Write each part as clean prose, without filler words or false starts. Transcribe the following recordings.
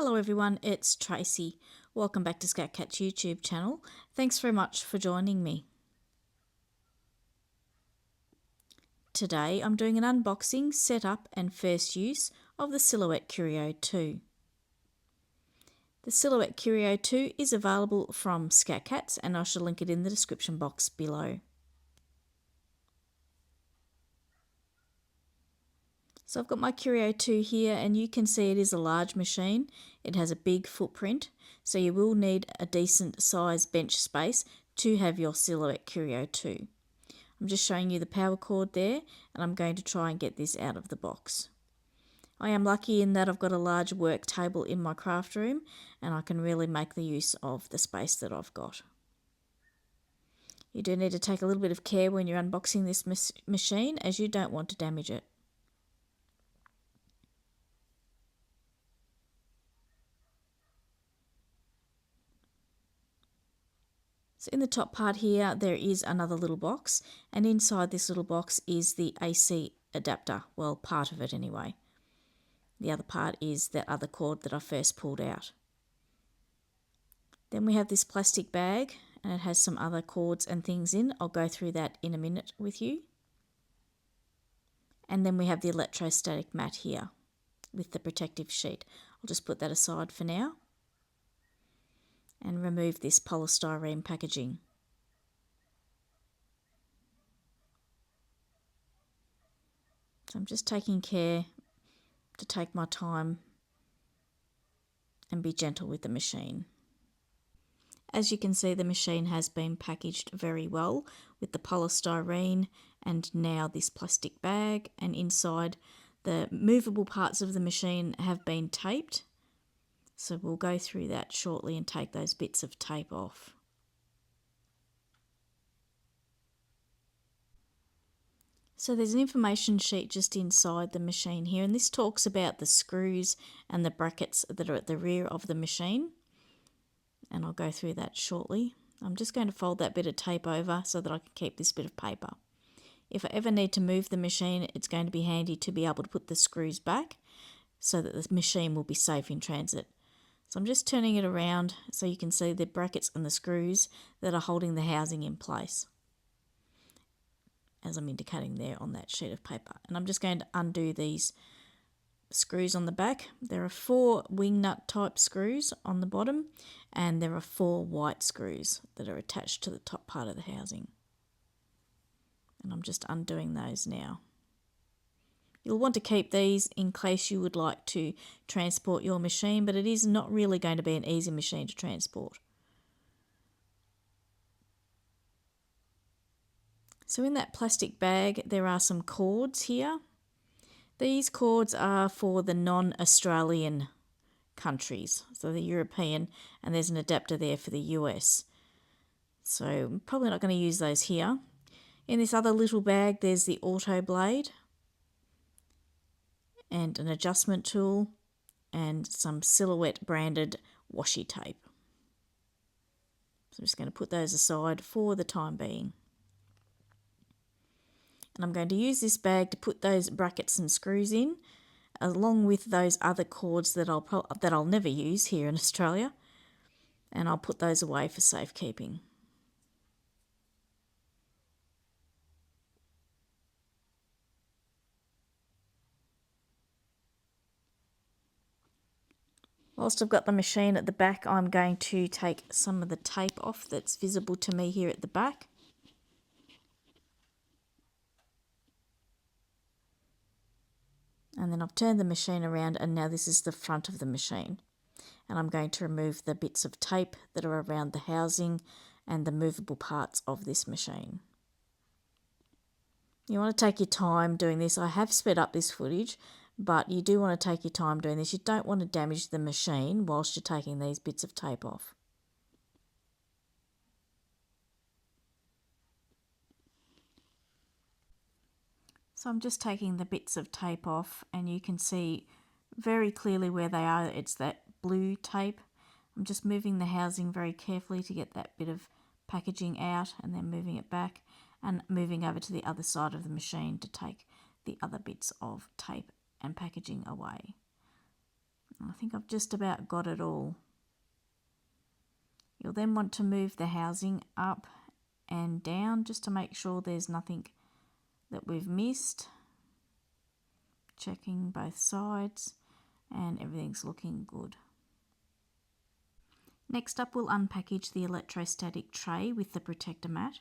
Hello everyone, it's Tracey. Welcome back to Scat Cat's YouTube channel. Thanks very much for joining me. Today I'm doing an unboxing, setup and first use of the Silhouette Curio 2. The Silhouette Curio 2 is available from Scat Cats and I shall link it in the description box below. So I've got my Curio 2 here and you can see it is a large machine. It has a big footprint, so you will need a decent size bench space to have your Silhouette Curio 2. I'm just showing you the power cord there and I'm going to try and get this out of the box. I am lucky in that I've got a large work table in my craft room and I can really make the use of the space that I've got. You do need to take a little bit of care when you're unboxing this machine, as you don't want to damage it. So in the top part here there is another little box, and inside this little box is the AC adapter, well, part of it anyway. The other part is that other cord that I first pulled out. Then we have this plastic bag and it has some other cords and things in. I'll go through that in a minute with you. And then we have the electrostatic mat here with the protective sheet. I'll just put that aside for now and remove this polystyrene packaging. So I'm just taking care to take my time and be gentle with the machine. As you can see, the machine has been packaged very well with the polystyrene and now this plastic bag, and inside the movable parts of the machine have been taped. So we'll go through that shortly and take those bits of tape off. So there's an information sheet just inside the machine here, and this talks about the screws and the brackets that are at the rear of the machine. And I'll go through that shortly. I'm just going to fold that bit of tape over so that I can keep this bit of paper. If I ever need to move the machine, it's going to be handy to be able to put the screws back so that the machine will be safe in transit. So I'm just turning it around so you can see the brackets and the screws that are holding the housing in place, as I'm indicating there on that sheet of paper. And I'm just going to undo these screws on the back. There are 4 wing nut type screws on the bottom, and there are 4 white screws that are attached to the top part of the housing. And I'm just undoing those now. You'll want to keep these in case you would like to transport your machine, but it is not really going to be an easy machine to transport. So in that plastic bag there are some cords here. These cords are for the non-Australian countries, so the European, and there's an adapter there for the US. So I'm probably not going to use those here. In this other little bag there's the auto blade and an adjustment tool and some Silhouette branded washi tape. So I'm just going to put those aside for the time being. And I'm going to use this bag to put those brackets and screws in, along with those other cords that I'll never use here in Australia, and I'll put those away for safekeeping. Whilst I've got the machine at the back, I'm going to take some of the tape off that's visible to me here at the back. And then I've turned the machine around, and now this is the front of the machine. And I'm going to remove the bits of tape that are around the housing and the movable parts of this machine. You want to take your time doing this. I have sped up this footage, but you do want to take your time doing this. You don't want to damage the machine whilst you're taking these bits of tape off. So I'm just taking the bits of tape off, and you can see very clearly where they are. It's that blue tape. I'm just moving the housing very carefully to get that bit of packaging out, and then moving it back and moving over to the other side of the machine to take the other bits of tape and packaging away. I think I've just about got it all. You'll then want to move the housing up and down just to make sure there's nothing that we've missed. Checking both sides and everything's looking good. Next up, we'll unpackage the electrostatic tray with the protector mat.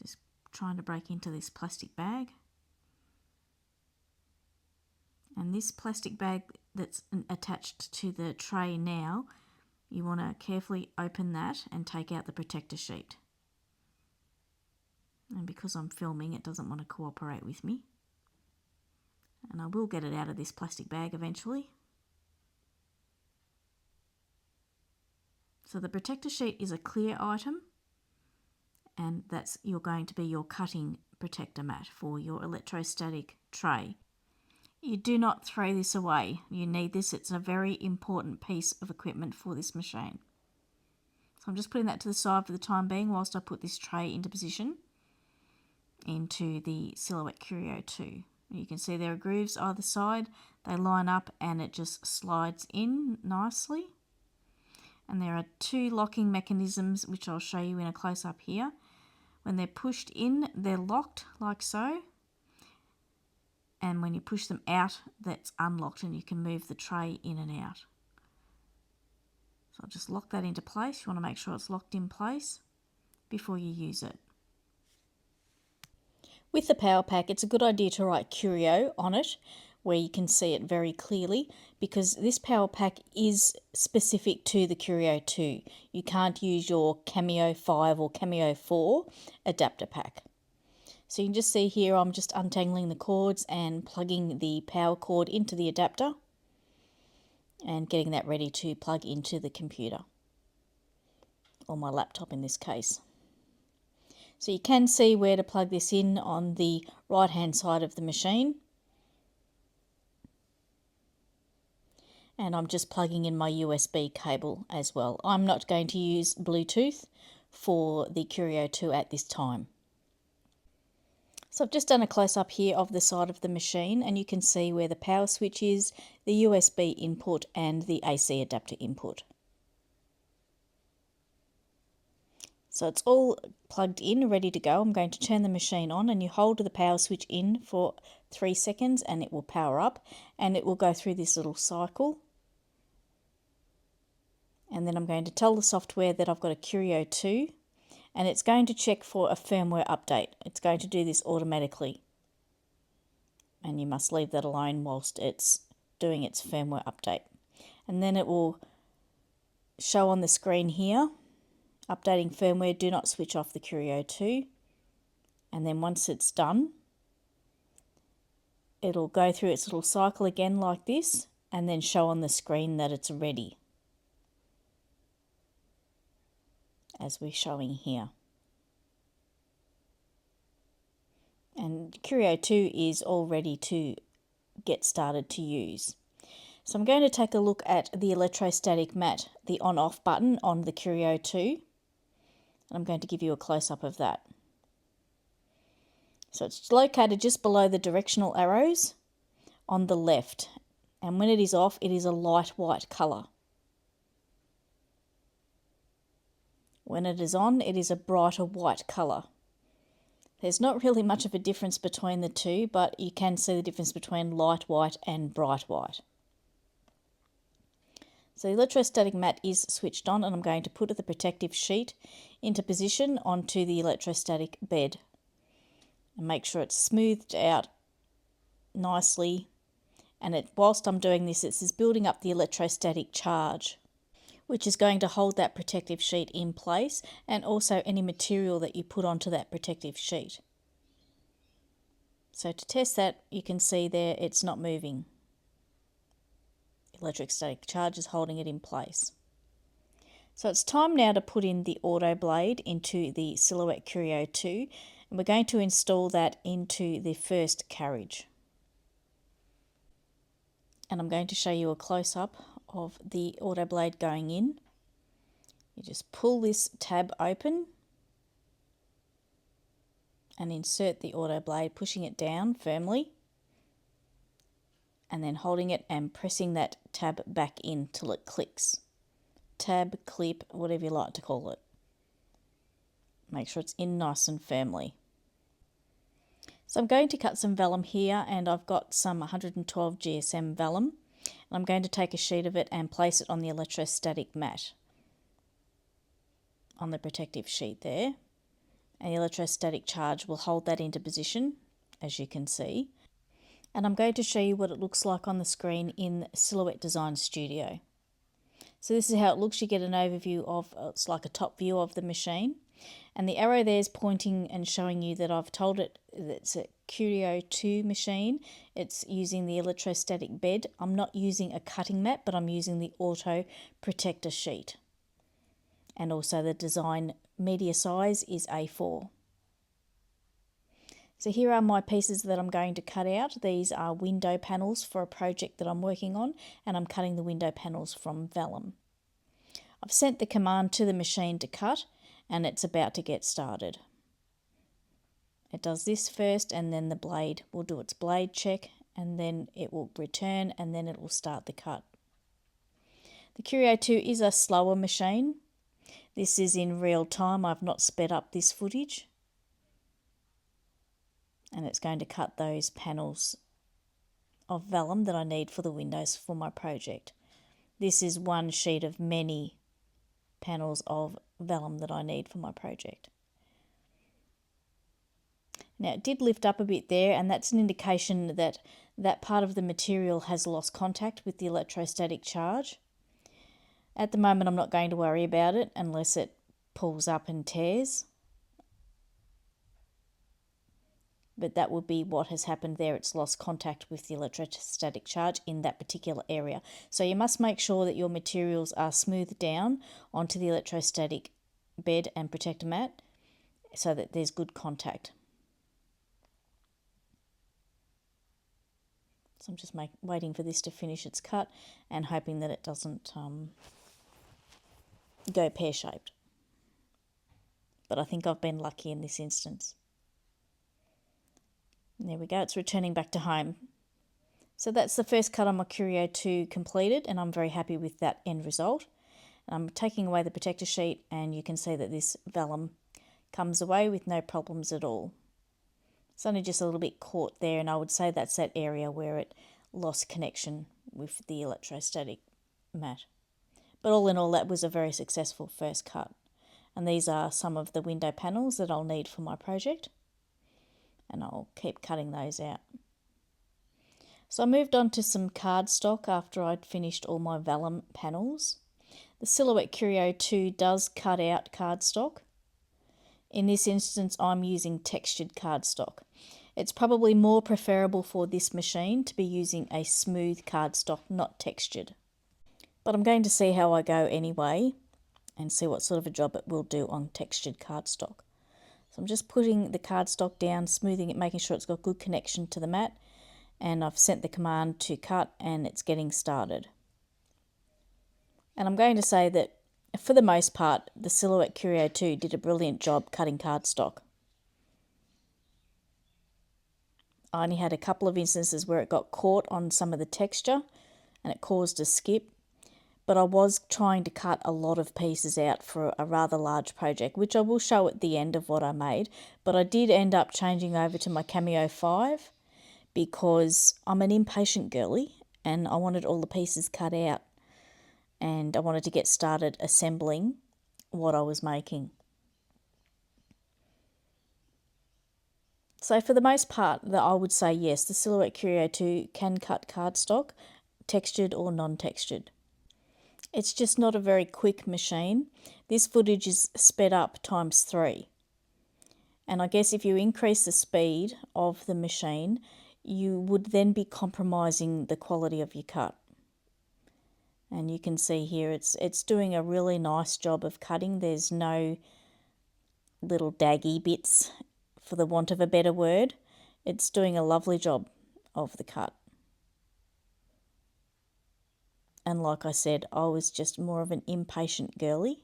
Just trying to break into this plastic bag. And this plastic bag that's attached to the tray now, you want to carefully open that and take out the protector sheet. And because I'm filming, it doesn't want to cooperate with me. And I will get it out of this plastic bag eventually. So the protector sheet is a clear item, and that's going to be your cutting protector mat for your electrostatic tray. You do not throw this away. You need this. It's a very important piece of equipment for this machine. So I'm just putting that to the side for the time being whilst I put this tray into position into the Silhouette Curio 2. You can see there are grooves either side. They line up and it just slides in nicely. And there are two locking mechanisms which I'll show you in a close-up here. When they're pushed in, they're locked like so. And when you push them out, that's unlocked and you can move the tray in and out. So I'll just lock that into place. You want to make sure it's locked in place before you use it. With the power pack, it's a good idea to write Curio on it where you can see it very clearly, because this power pack is specific to the Curio 2. You can't use your Cameo 5 or Cameo 4 adapter pack. So you can just see here I'm just untangling the cords and plugging the power cord into the adapter and getting that ready to plug into the computer, or my laptop in this case. So you can see where to plug this in on the right hand side of the machine. And I'm just plugging in my USB cable as well. I'm not going to use Bluetooth for the Curio 2 at this time. So I've just done a close-up here of the side of the machine, and you can see where the power switch is, the USB input and the AC adapter input. So it's all plugged in, ready to go. I'm going to turn the machine on, and you hold the power switch in for 3 seconds and it will power up, and it will go through this little cycle. And then I'm going to tell the software that I've got a Curio 2, and it's going to check for a firmware update. It's going to do this automatically, and you must leave that alone whilst it's doing its firmware update. And then it will show on the screen here, updating firmware, do not switch off the Curio 2. And then once it's done, it'll go through its little cycle again like this, and then show on the screen that it's ready, as we're showing here. And Curio 2 is all ready to get started to use. So I'm going to take a look at the electrostatic mat, the on-off button on the Curio 2. And I'm going to give you a close-up of that. So it's located just below the directional arrows on the left. And when it is off, it is a light white colour. When it is on, it is a brighter white colour. There's not really much of a difference between the two, but you can see the difference between light white and bright white. So the electrostatic mat is switched on, and I'm going to put the protective sheet into position onto the electrostatic bed. And make sure it's smoothed out nicely. And whilst I'm doing this, it's building up the electrostatic charge, which is going to hold that protective sheet in place, and also any material that you put onto that protective sheet. So to test that, you can see there it's not moving. Electrostatic charge is holding it in place. So it's time now to put in the auto blade into the Silhouette Curio 2, and we're going to install that into the first carriage. And I'm going to show you a close-up of the auto blade going in. You just pull this tab open and insert the auto blade, pushing it down firmly, and then holding it and pressing that tab back in till it clicks. Tab, clip, whatever you like to call it. Make sure it's in nice and firmly. So I'm going to cut some vellum here, and I've got some 112 GSM vellum. And I'm going to take a sheet of it and place it on the electrostatic mat, on the protective sheet there. And the electrostatic charge will hold that into position, as you can see. And I'm going to show you what it looks like on the screen in Silhouette Design Studio. So this is how it looks. You get an overview of, it's like a top view of the machine. And the arrow there is pointing and showing you that I've told it that it's a Curio 2 machine. It's using the electrostatic bed. I'm not using a cutting mat, but I'm using the auto protector sheet. And also the design media size is A4. So here are my pieces that I'm going to cut out. These are window panels for a project that I'm working on, and I'm cutting the window panels from vellum. I've sent the command to the machine to cut, and it's about to get started. It does this first, and then the blade will do its blade check, and then it will return, and then it will start the cut. The Curio 2 is a slower machine. This is in real time. I've not sped up this footage. And it's going to cut those panels of vellum that I need for the windows for my project. This is one sheet of many panels of vellum that I need for my project. Now it did lift up a bit there, and that's an indication that that part of the material has lost contact with the electrostatic charge. At the moment I'm not going to worry about it unless it pulls up and tears. But that would be what has happened there. It's lost contact with the electrostatic charge in that particular area. So you must make sure that your materials are smoothed down onto the electrostatic bed and protector mat so that there's good contact. So I'm just waiting for this to finish its cut and hoping that it doesn't go pear-shaped. But I think I've been lucky in this instance. There we go, it's returning back to home. So that's the first cut on my Curio 2 completed, and I'm very happy with that end result. And I'm taking away the protector sheet, and you can see that this vellum comes away with no problems at all. It's only just a little bit caught there, and I would say that's that area where it lost connection with the electrostatic mat. But all in all, that was a very successful first cut. And these are some of the window panels that I'll need for my project. And I'll keep cutting those out. So I moved on to some cardstock after I'd finished all my vellum panels. The Silhouette Curio 2 does cut out cardstock. In this instance, I'm using textured cardstock. It's probably more preferable for this machine to be using a smooth cardstock, not textured. But I'm going to see how I go anyway and see what sort of a job it will do on textured cardstock. So I'm just putting the cardstock down, smoothing it, making sure it's got good connection to the mat, and I've sent the command to cut and it's getting started. And I'm going to say that for the most part, the Silhouette Curio 2 did a brilliant job cutting cardstock. I only had a couple of instances where it got caught on some of the texture and it caused a skip. But I was trying to cut a lot of pieces out for a rather large project, which I will show at the end of what I made. But I did end up changing over to my Cameo 5 because I'm an impatient girly and I wanted all the pieces cut out and I wanted to get started assembling what I was making. So for the most part, I would say yes, the Silhouette Curio 2 can cut cardstock, textured or non-textured. It's just not a very quick machine. This footage is sped up ×3. And I guess if you increase the speed of the machine, you would then be compromising the quality of your cut. And you can see here it's doing a really nice job of cutting. There's no little daggy bits, for the want of a better word. It's doing a lovely job of the cut. And like I said, I was just more of an impatient girly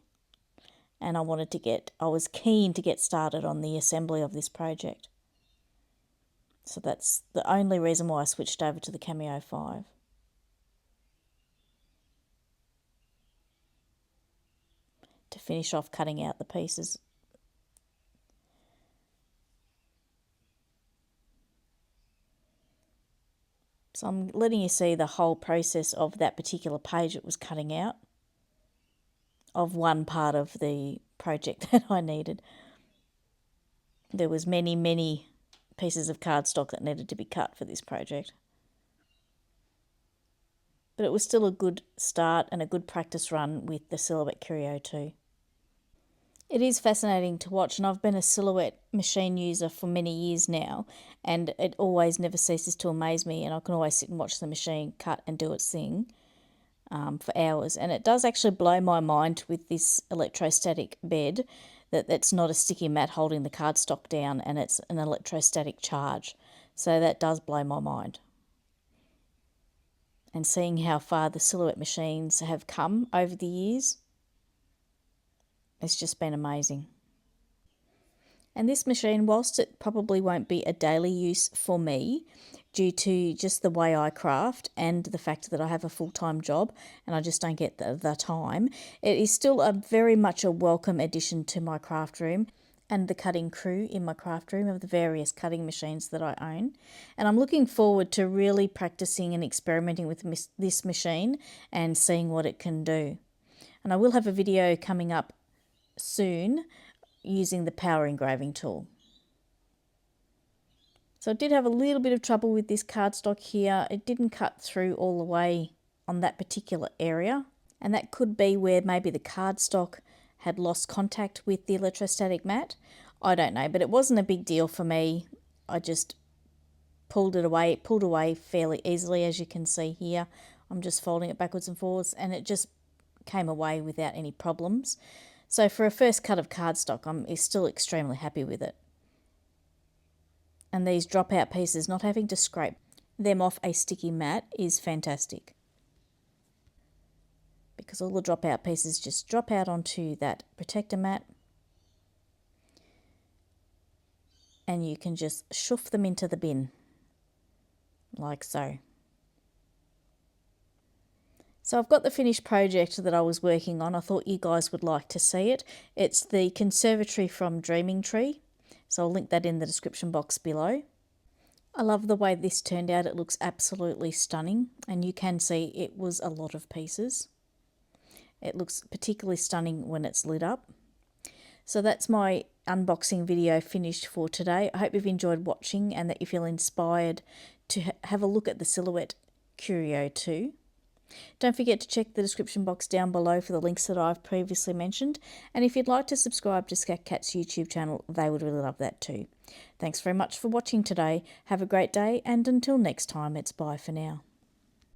and I was keen to get started on the assembly of this project. So that's the only reason why I switched over to the Cameo 5. To finish off cutting out the pieces. So I'm letting you see the whole process of that particular page it was cutting out of one part of the project that I needed. There was many pieces of cardstock that needed to be cut for this project. But it was still a good start and a good practice run with the Silhouette Curio too. It is fascinating to watch, and I've been a Silhouette machine user for many years now, and it always never ceases to amaze me, and I can always sit and watch the machine cut and do its thing for hours. And it does actually blow my mind with this electrostatic bed that it's not a sticky mat holding the cardstock down, and it's an electrostatic charge. So that does blow my mind. And seeing how far the Silhouette machines have come over the years, it's just been amazing. And this machine, whilst it probably won't be a daily use for me due to just the way I craft and the fact that I have a full-time job and I just don't get the time, it is still very much a welcome addition to my craft room and the cutting crew in my craft room of the various cutting machines that I own. And I'm looking forward to really practicing and experimenting with this machine and seeing what it can do. And I will have a video coming up soon using the power engraving tool. So I did have a little bit of trouble with this cardstock here. It didn't cut through all the way on that particular area, and that could be where maybe the cardstock had lost contact with the electrostatic mat. I don't know, but it wasn't a big deal for me. I just pulled away fairly easily, as you can see here. I'm just folding it backwards and forwards, and it just came away without any problems. So for a first cut of cardstock, I'm still extremely happy with it. And these dropout pieces, not having to scrape them off a sticky mat, is fantastic. Because all the dropout pieces just drop out onto that protector mat. And you can just shoof them into the bin, like so. So I've got the finished project that I was working on. I thought you guys would like to see it. It's the Conservatory from Dreaming Tree. So I'll link that in the description box below. I love the way this turned out. It looks absolutely stunning. And you can see it was a lot of pieces. It looks particularly stunning when it's lit up. So that's my unboxing video finished for today. I hope you've enjoyed watching and that you feel inspired to have a look at the Silhouette Curio too. Don't forget to check the description box down below for the links that I've previously mentioned. And if you'd like to subscribe to Scat Cat's YouTube channel, they would really love that too. Thanks very much for watching today. Have a great day, and until next time, it's bye for now.